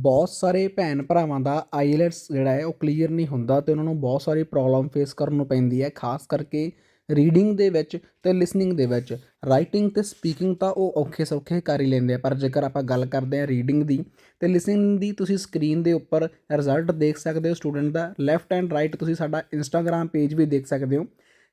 ਬਹੁਤ ਸਾਰੇ ਭੈਣ ਭਰਾਵਾਂ ਦਾ ਆਈਲੈਟਸ ਜਿਹੜਾ ਹੈ ਉਹ ਕਲੀਅਰ ਨਹੀਂ ਹੁੰਦਾ ਅਤੇ ਉਹਨਾਂ ਨੂੰ ਬਹੁਤ ਸਾਰੀ ਪ੍ਰੋਬਲਮ ਫੇਸ ਕਰਨ ਨੂੰ ਪੈਂਦੀ ਹੈ, ਖਾਸ ਕਰਕੇ ਰੀਡਿੰਗ ਦੇ ਵਿੱਚ ਅਤੇ ਲਿਸਨਿੰਗ ਦੇ ਵਿੱਚ। ਰਾਈਟਿੰਗ ਅਤੇ ਸਪੀਕਿੰਗ ਤਾਂ ਉਹ ਔਖੇ ਸੌਖੇ ਕਰ ਹੀ ਲੈਂਦੇ ਆ, ਪਰ ਜੇਕਰ ਆਪਾਂ ਗੱਲ ਕਰਦੇ ਹਾਂ ਰੀਡਿੰਗ ਦੀ ਅਤੇ ਲਿਸਨਿੰਗ ਦੀ, ਤੁਸੀਂ ਸਕਰੀਨ ਦੇ ਉੱਪਰ ਰਿਜ਼ਲਟ ਦੇਖ ਸਕਦੇ ਹੋ ਸਟੂਡੈਂਟ ਦਾ। ਲੈਫਟ ਐਂਡ ਰਾਈਟ ਤੁਸੀਂ ਸਾਡਾ ਇੰਸਟਾਗ੍ਰਾਮ ਪੇਜ ਵੀ ਦੇਖ ਸਕਦੇ ਹੋ,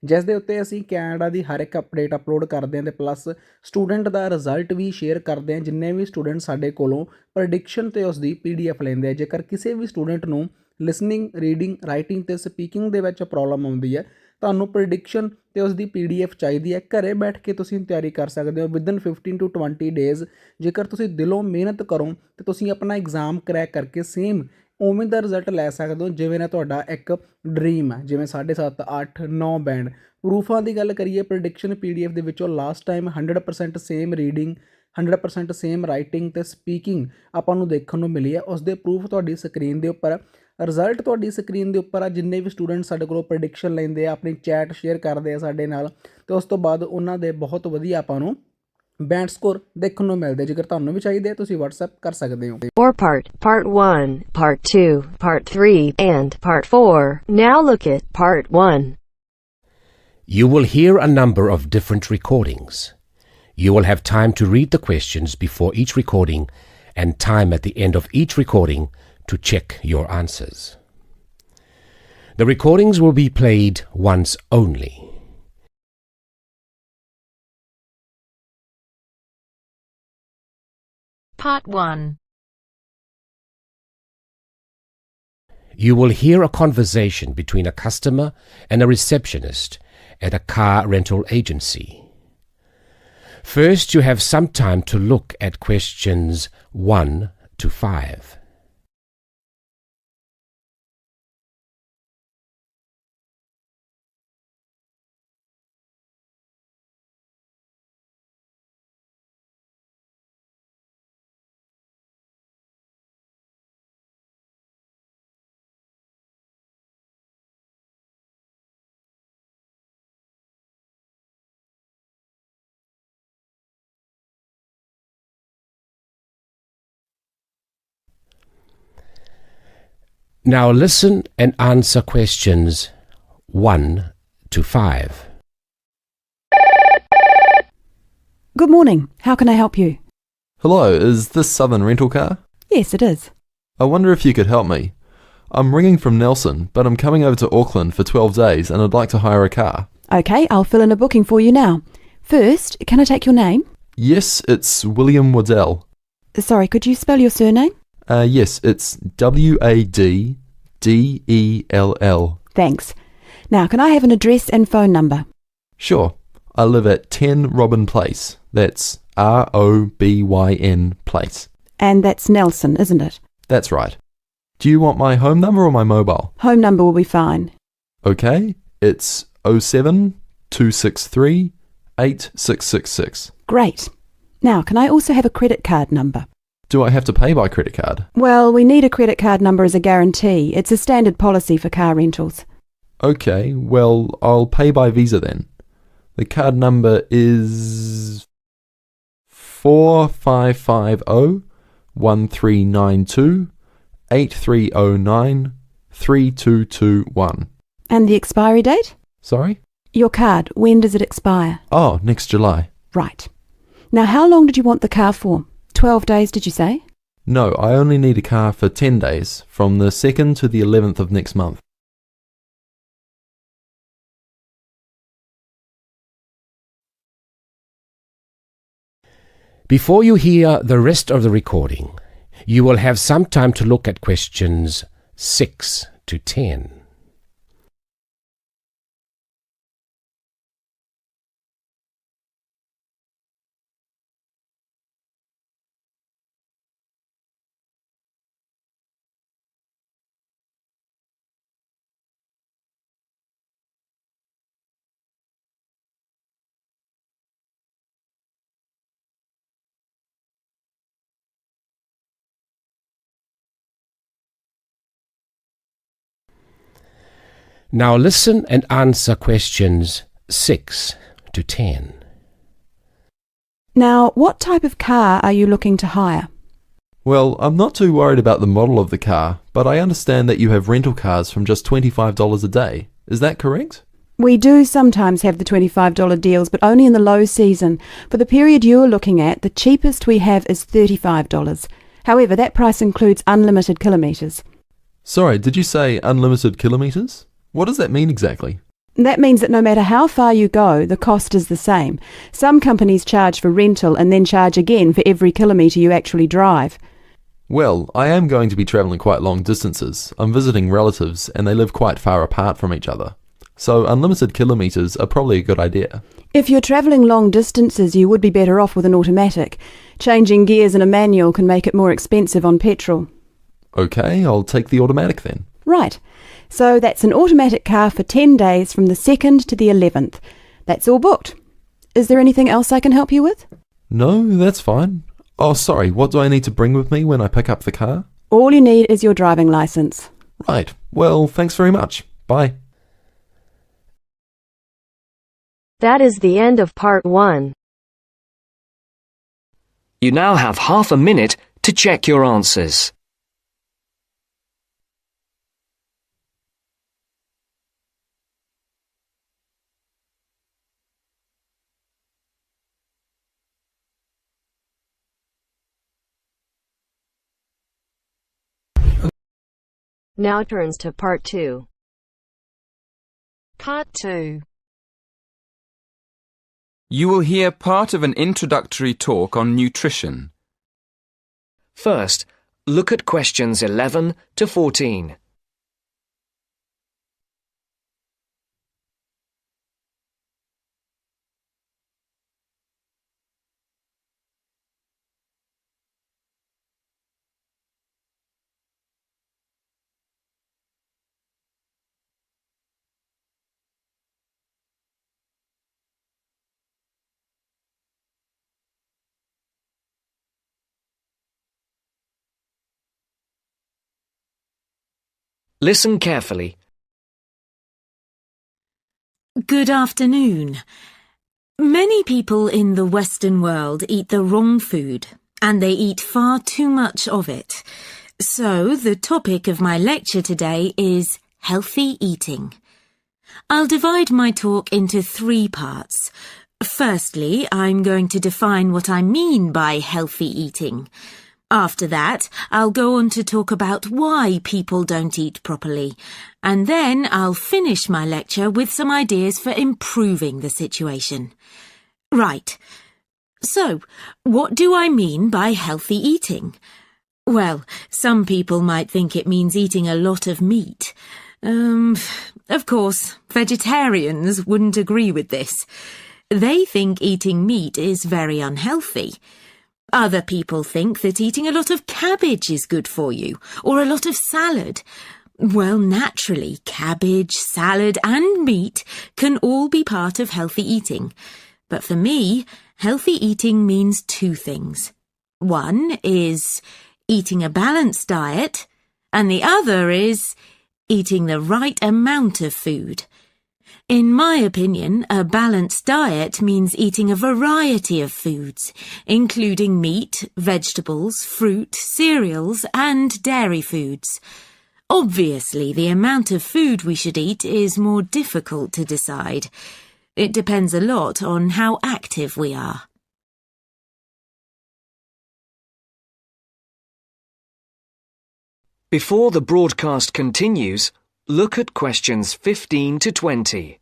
ਜਿਸ ਦੇ ਉੱਤੇ ਅਸੀਂ ਕੈਨੇਡਾ ਦੀ ਹਰ ਇੱਕ ਅਪਡੇਟ ਅਪਲੋਡ ਕਰਦੇ ਹਾਂ ਅਤੇ ਪਲੱਸ ਸਟੂਡੈਂਟ ਦਾ ਰਿਜ਼ਲਟ ਵੀ ਸ਼ੇਅਰ ਕਰਦੇ ਹਾਂ। ਜਿੰਨੇ ਵੀ ਸਟੂਡੈਂਟ ਸਾਡੇ ਕੋਲੋਂ ਪ੍ਰੈਡਿਕਸ਼ਨ ਅਤੇ ਉਸ ਦੀ PDF ਲੈਂਦੇ ਆ, ਜੇਕਰ ਕਿਸੇ ਵੀ ਸਟੂਡੈਂਟ ਨੂੰ ਲਿਸਨਿੰਗ, ਰੀਡਿੰਗ, ਰਾਈਟਿੰਗ ਅਤੇ ਸਪੀਕਿੰਗ ਦੇ ਵਿੱਚ ਪ੍ਰੋਬਲਮ ਆਉਂਦੀ ਹੈ, ਤੁਹਾਨੂੰ ਪ੍ਰੈਡਿਕਸ਼ਨ ਅਤੇ ਉਸ ਦੀ PDF ਚਾਹੀਦੀ ਹੈ, ਘਰੇ ਬੈਠ ਕੇ ਤੁਸੀਂ ਤਿਆਰੀ ਕਰ ਸਕਦੇ ਹੋ ਵਿਦਨ 15 to 20 ਡੇਜ਼। ਜੇਕਰ ਤੁਸੀਂ ਦਿਲੋਂ ਮਿਹਨਤ ਕਰੋ ਤਾਂ ਤੁਸੀਂ ਆਪਣਾ ਐਗਜ਼ਾਮ ਕਰੈਕ ਕਰਕੇ ਸੇਮ ਉਵੇਂ ਦਾ ਰਿਜ਼ਲਟ ਲੈ ਸਕਦੇ ਹੋ ਜਿਵੇਂ ਨਾ ਤੁਹਾਡਾ ਇੱਕ ਡਰੀਮ ਹੈ, ਜਿਵੇਂ 7.5, 8, 9 ਬੈਂਡ। ਪ੍ਰੂਫਾਂ ਦੀ ਗੱਲ ਕਰੀਏ, ਪ੍ਰੈਡਿਕਸ਼ਨ PDF ਦੇ ਵਿੱਚੋਂ last time 100% same reading, 100% same writing ਅਤੇ ਸਪੀਕਿੰਗ ਆਪਾਂ ਨੂੰ ਦੇਖਣ ਨੂੰ ਮਿਲੀ ਹੈ। ਉਸ ਦੇ ਪ੍ਰੂਫ ਤੁਹਾਡੀ ਸਕਰੀਨ ਦੇ ਉੱਪਰ, ਰਿਜ਼ਲਟ ਤੁਹਾਡੀ ਸਕਰੀਨ ਦੇ ਉੱਪਰ ਆ। ਜਿੰਨੇ ਵੀ ਸਟੂਡੈਂਟ ਸਾਡੇ ਕੋਲੋਂ ਪ੍ਰੈਡਿਕਸ਼ਨ ਲੈਂਦੇ ਆ, ਆਪਣੀ ਚੈਟ ਸ਼ੇਅਰ ਕਰਦੇ ਆ ਸਾਡੇ ਨਾਲ, ਅਤੇ ਉਸ ਤੋਂ ਬਾਅਦ ਉਹਨਾਂ ਦੇ ਬਹੁਤ ਵਧੀਆ ਆਪਾਂ ਨੂੰ ਬੈਂਡ ਸਕੋਰ ਦੇਖਣ ਨੂੰ ਮਿਲਦੇ। ਜੇਕਰ ਤੁਹਾਨੂੰ ਵੀ ਚਾਹੀਦੇ ਆ ਤੁਸੀਂ WhatsApp ਕਰ ਸਕਦੇ ਹੋ। Or part 1, part 2, part 3, and part 4. Now look at part 1. You will hear a number of different recordings. You will have time to read the questions before each recording and time at the end of each recording to check your answers. The recordings will be played once only. Part 1. You will hear a conversation between a customer and a receptionist at a car rental agency. First, you have some time to look at questions 1 to 5. Now listen and answer questions 1 to 5. Good morning. How can I help you? Hello, is this Southern Rental Car? Yes, it is. I wonder if you could help me. I'm ringing from Nelson, but I'm coming over to Auckland for 12 days and I'd like to hire a car. Okay, I'll fill in a booking for you now. First, can I take your name? Yes, it's William Waddell. Sorry, could you spell your surname? Yes, it's Waddell. Thanks. Now, can I have an address and phone number? Sure. I live at 10 Robin Place. That's ROBYN Place. And that's Nelson, isn't it? That's right. Do you want my home number or my mobile? Home number will be fine. Okay, it's 07 263 8666. Great. Now, can I also have a credit card number? Do I have to pay by credit card? Well, we need a credit card number as a guarantee. It's a standard policy for car rentals. Okay, well, I'll pay by Visa then. The card number is 4550 1392 8309 3221. And the expiry date? Sorry? Your card, when does it expire? Oh, next July. Right. Now, how long did you want the car for? 12 days, did you say? No, I only need a car for 10 days, from the 2nd to the 11th of next month. Before you hear the rest of the recording, you will have some time to look at questions 6 to 10. Now listen and answer questions 6 to 10. Now, what type of car are you looking to hire? Well, I'm not too worried about the model of the car, but I understand that you have rental cars from just $25 a day. Is that correct? We do sometimes have the $25 deals, but only in the low season. For the period you're looking at, the cheapest we have is $35. However, that price includes unlimited kilometres. Sorry, did you say unlimited kilometres? What does that mean exactly? That means that no matter how far you go, the cost is the same. Some companies charge for rental and then charge again for every kilometre you actually drive. Well, I am going to be travelling quite long distances. I'm visiting relatives and they live quite far apart from each other. So unlimited kilometres are probably a good idea. If you're travelling long distances, you would be better off with an automatic. Changing gears in a manual can make it more expensive on petrol. Okay, I'll take the automatic then. Right. So that's an automatic car for 10 days from the 2nd to the 11th. That's all booked. Is there anything else I can help you with? No, that's fine. Oh, sorry, what do I need to bring with me when I pick up the car? All you need is your driving licence. Right, well, thanks very much. Bye. That is the end of part 1. You now have half a minute to check your answers. Now turns to part 2. Part 2. You will hear part of an introductory talk on nutrition. First, look at questions 11 to 14. Listen carefully. Good afternoon. Many people in the Western world eat the wrong food, and they eat far too much of it. So, the topic of my lecture today is healthy eating. I'll divide my talk into 3 parts. Firstly, I'm going to define what I mean by healthy eating. After that, I'll go on to talk about why people don't eat properly, and then I'll finish my lecture with some ideas for improving the situation. Right. So, what do I mean by healthy eating? Well, some people might think it means eating a lot of meat. Of course, vegetarians wouldn't agree with this. They think eating meat is very unhealthy. Other people think that eating a lot of cabbage is good for you, or a lot of salad. Well, naturally, cabbage, salad and meat can all be part of healthy eating. But for me, healthy eating means 2 things. One is eating a balanced diet, and the other is eating the right amount of food. In my opinion, a balanced diet means eating a variety of foods, including meat, vegetables, fruit, cereals, and dairy foods. Obviously, the amount of food we should eat is more difficult to decide. It depends a lot on how active we are. Before the broadcast continues, look at questions 15 to 20.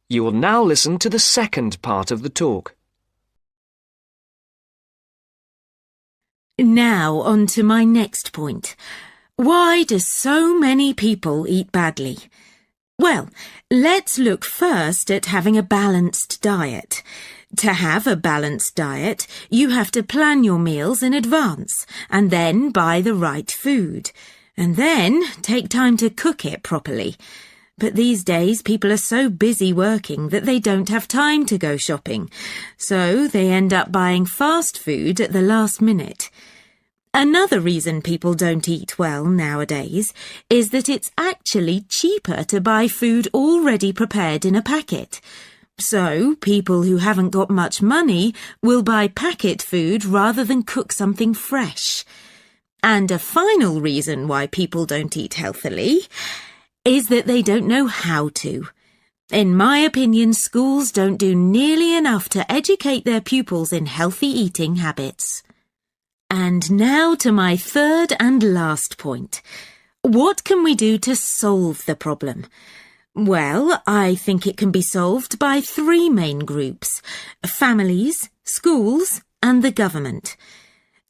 You will now listen to the second part of the talk. Now on to my next point. Why do so many people eat badly? Well, let's look first at having a balanced diet. To have a balanced diet, you have to plan your meals in advance and then buy the right food, and then take time to cook it properly. But these days people are so busy working that they don't have time to go shopping, so they end up buying fast food at the last minute. Another reason people don't eat well nowadays is that it's actually cheaper to buy food already prepared in a packet. So, people who haven't got much money will buy packet food rather than cook something fresh. And a final reason why people don't eat healthily is that they don't know how to. In my opinion, schools don't do nearly enough to educate their pupils in healthy eating habits. And now to my third and last point. What can we do to solve the problem? Well, I think it can be solved by three main groups: families, schools, and the government.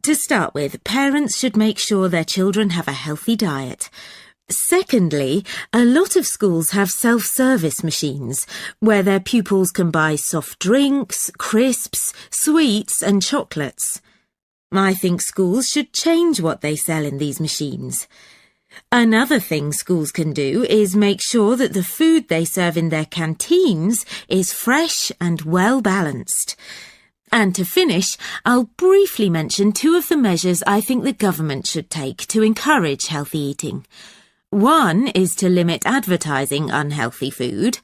To start with, parents should make sure their children have a healthy diet. Secondly, a lot of schools have self-service machines where their pupils can buy soft drinks, crisps, sweets, and chocolates. I think schools should change what they sell in these machines. Another thing schools can do is make sure that the food they serve in their canteens is fresh and well balanced. And to finish, I'll briefly mention two of the measures I think the government should take to encourage healthy eating. One is to limit advertising unhealthy food,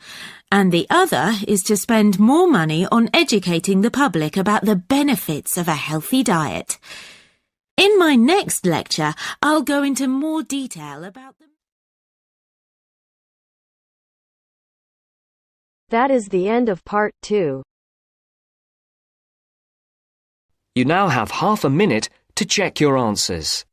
and the other is to spend more money on educating the public about the benefits of a healthy diet. In my next lecture, I'll go into more detail about them. That is the end of part 2. You now have half a minute to check your answers.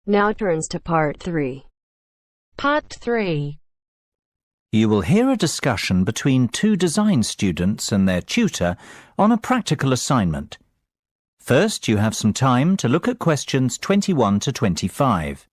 Now turns to part 3. Part 3. You will hear a discussion between two design students and their tutor on a practical assignment. First, you have some time to look at questions 21 to 25.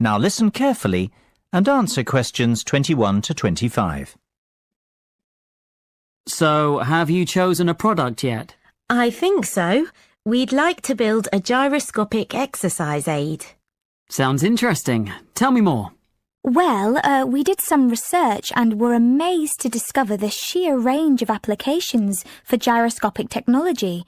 Now listen carefully and answer questions 21 to 25. So, have you chosen a product yet? I think so. We'd like to build a gyroscopic exercise aid. Sounds interesting. Tell me more. Well, we did some research and were amazed to discover the sheer range of applications for gyroscopic technology.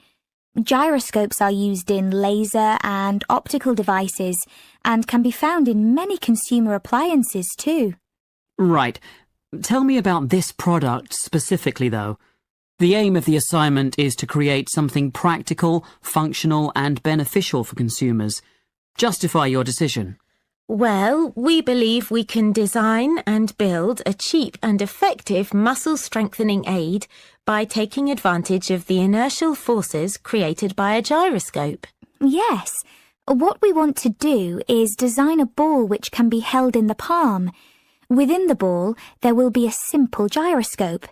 Gyroscopes are used in laser and optical devices and can be found in many consumer appliances too. Right. Tell me about this product specifically, though. The aim of the assignment is to create something practical, functional, and beneficial for consumers. Justify your decision. Well, we believe we can design and build a cheap and effective muscle strengthening aid by taking advantage of the inertial forces created by a gyroscope. Yes. What we want to do is design a ball which can be held in the palm. Within the ball, there will be a simple gyroscope.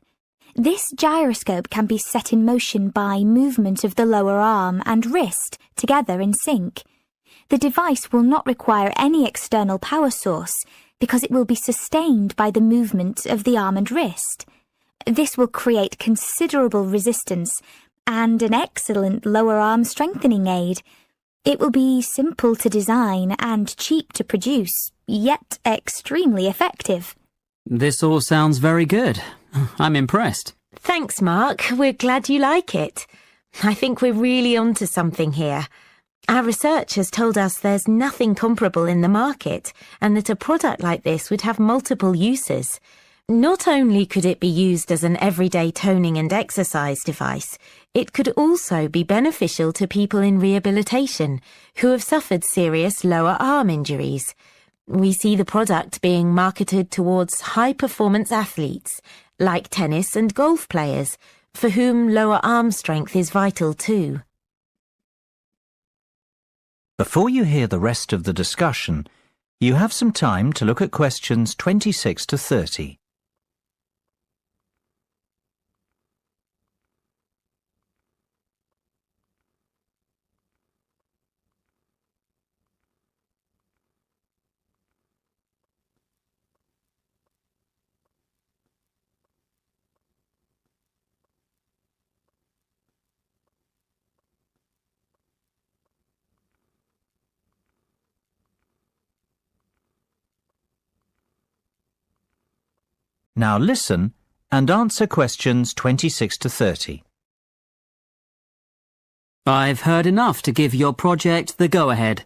This gyroscope can be set in motion by movement of the lower arm and wrist together in sync. The device will not require any external power source because it will be sustained by the movement of the arm and wrist. This will create considerable resistance and an excellent lower arm strengthening aid. It will be simple to design and cheap to produce, yet extremely effective. This all sounds very good. I'm impressed. Thanks, Mark. We're glad you like it. I think we're really onto something here. Our research has told us there's nothing comparable in the market and that a product like this would have multiple uses. Not only could it be used as an everyday toning and exercise device, it could also be beneficial to people in rehabilitation who have suffered serious lower arm injuries. We see the product being marketed towards high-performance athletes, like tennis and golf players, for whom lower arm strength is vital too. Before you hear the rest of the discussion, you have some time to look at questions 26 to 30. Now listen and answer questions 26 to 30. I've heard enough to give your project the go-ahead.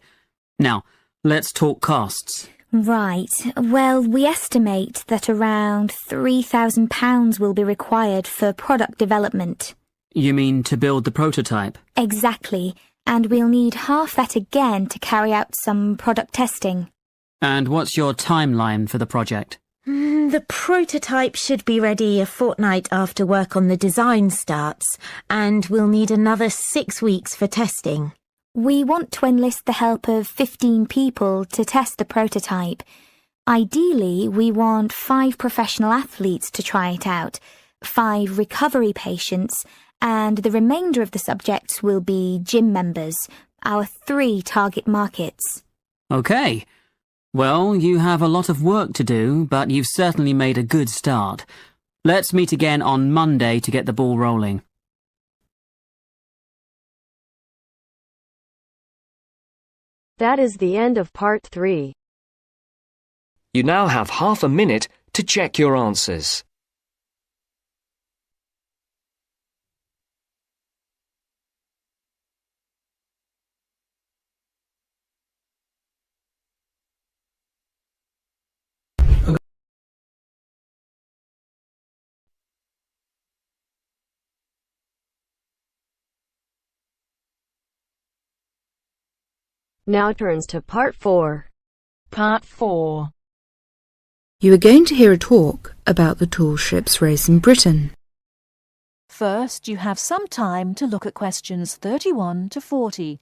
Now, let's talk costs. Right. Well, we estimate that around £3,000 will be required for product development. You mean to build the prototype? Exactly. And we'll need half that again to carry out some product testing. And what's your timeline for the project? The prototype should be ready a fortnight after work on the design starts, and we'll need another 6 weeks for testing. We want to enlist the help of 15 people to test the prototype. Ideally, we want 5 professional athletes to try it out, 5 recovery patients, and the remainder of the subjects will be gym members, our 3 target markets. Okay. Well, you have a lot of work to do, but you've certainly made a good start. Let's meet again on Monday to get the ball rolling. That is the end of part 3. You now have half a minute to check your answers. Now turns to part 4. Part 4. You are going to hear a talk about the tall ships race in Britain. First, you have some time to look at questions 31 to 40.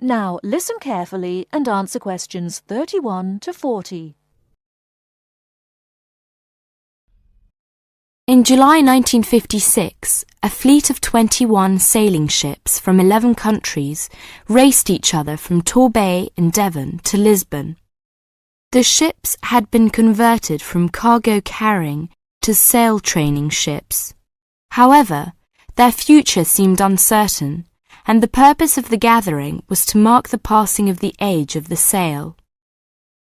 Now, listen carefully and answer questions 31 to 40. In July 1956, a fleet of 21 sailing ships from 11 countries raced each other from Torbay in Devon to Lisbon. The ships had been converted from cargo carrying to sail training ships. However, their future seemed uncertain, and the purpose of the gathering was to mark the passing of the age of the sail.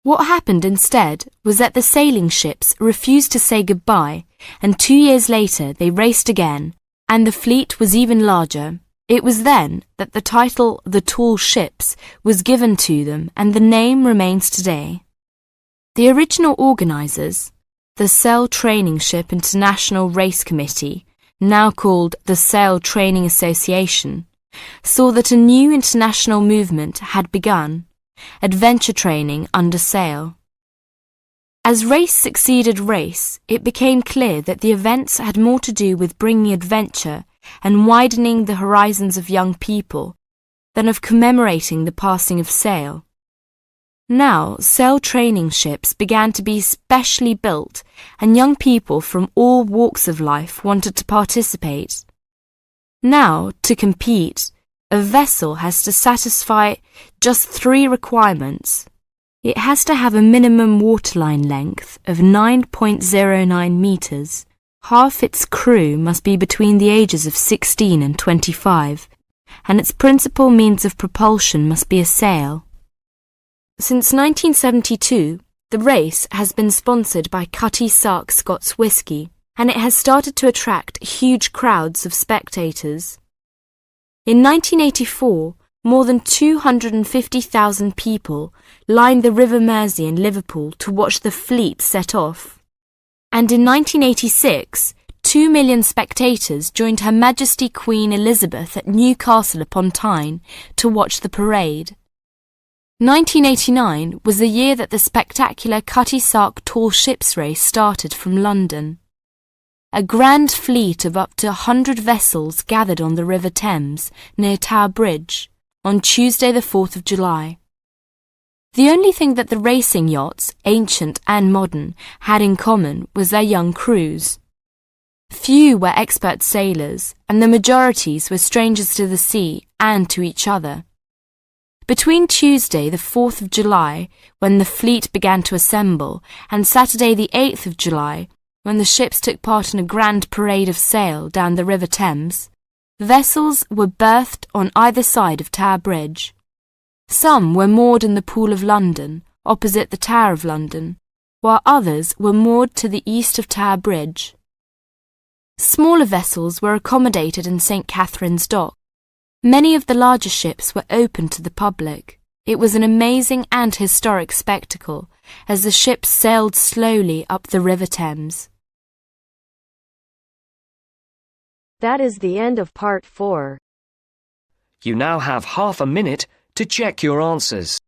What happened instead was that the sailing ships refused to say goodbye, and 2 years later they raced again, and the fleet was even larger. It was then that the title The Tall Ships was given to them, and the name remains today. The original organisers, the Sail Training Ship International Race Committee, now called the Sail Training Association, saw that a new international movement had begun, adventure training under sail. As race succeeded race, it became clear that the events had more to do with bringing adventure and widening the horizons of young people than of commemorating the passing of sail. Now, sail training ships began to be specially built, and young people from all walks of life wanted to participate. Now, to compete, a vessel has to satisfy just 3 requirements. It has to have a minimum waterline length of 9.09 metres. Half its crew must be between the ages of 16 and 25, and its principal means of propulsion must be a sail. Since 1972, the race has been sponsored by Cutty Sark Scots Whisky, and it has started to attract huge crowds of spectators. In 1984, more than 250,000 people lined the River Mersey in Liverpool to watch the fleet set off. And in 1986, 2 million spectators joined Her Majesty Queen Elizabeth at Newcastle upon Tyne to watch the parade. 1989 was the year that the spectacular Cutty Sark Tall Ships Race started from London. A grand fleet of up to 100 vessels gathered on the River Thames near Tower Bridge on Tuesday the 4th of July. The only thing that the racing yachts, ancient and modern, had in common was their young crews. Few were expert sailors, and the majorities were strangers to the sea and to each other. Between Tuesday the 4th of July, when the fleet began to assemble, and Saturday the 8th of July, when the ships took part in a grand parade of sail down the River Thames, vessels were berthed on either side of Tower Bridge. Some were moored in the Pool of London, opposite the Tower of London, while others were moored to the east of Tower Bridge. Smaller vessels were accommodated in St. Catherine's Dock. Many of the larger ships were open to the public. It was an amazing and historic spectacle as the ships sailed slowly up the River Thames. That is the end of part 4. You now have half a minute to check your answers.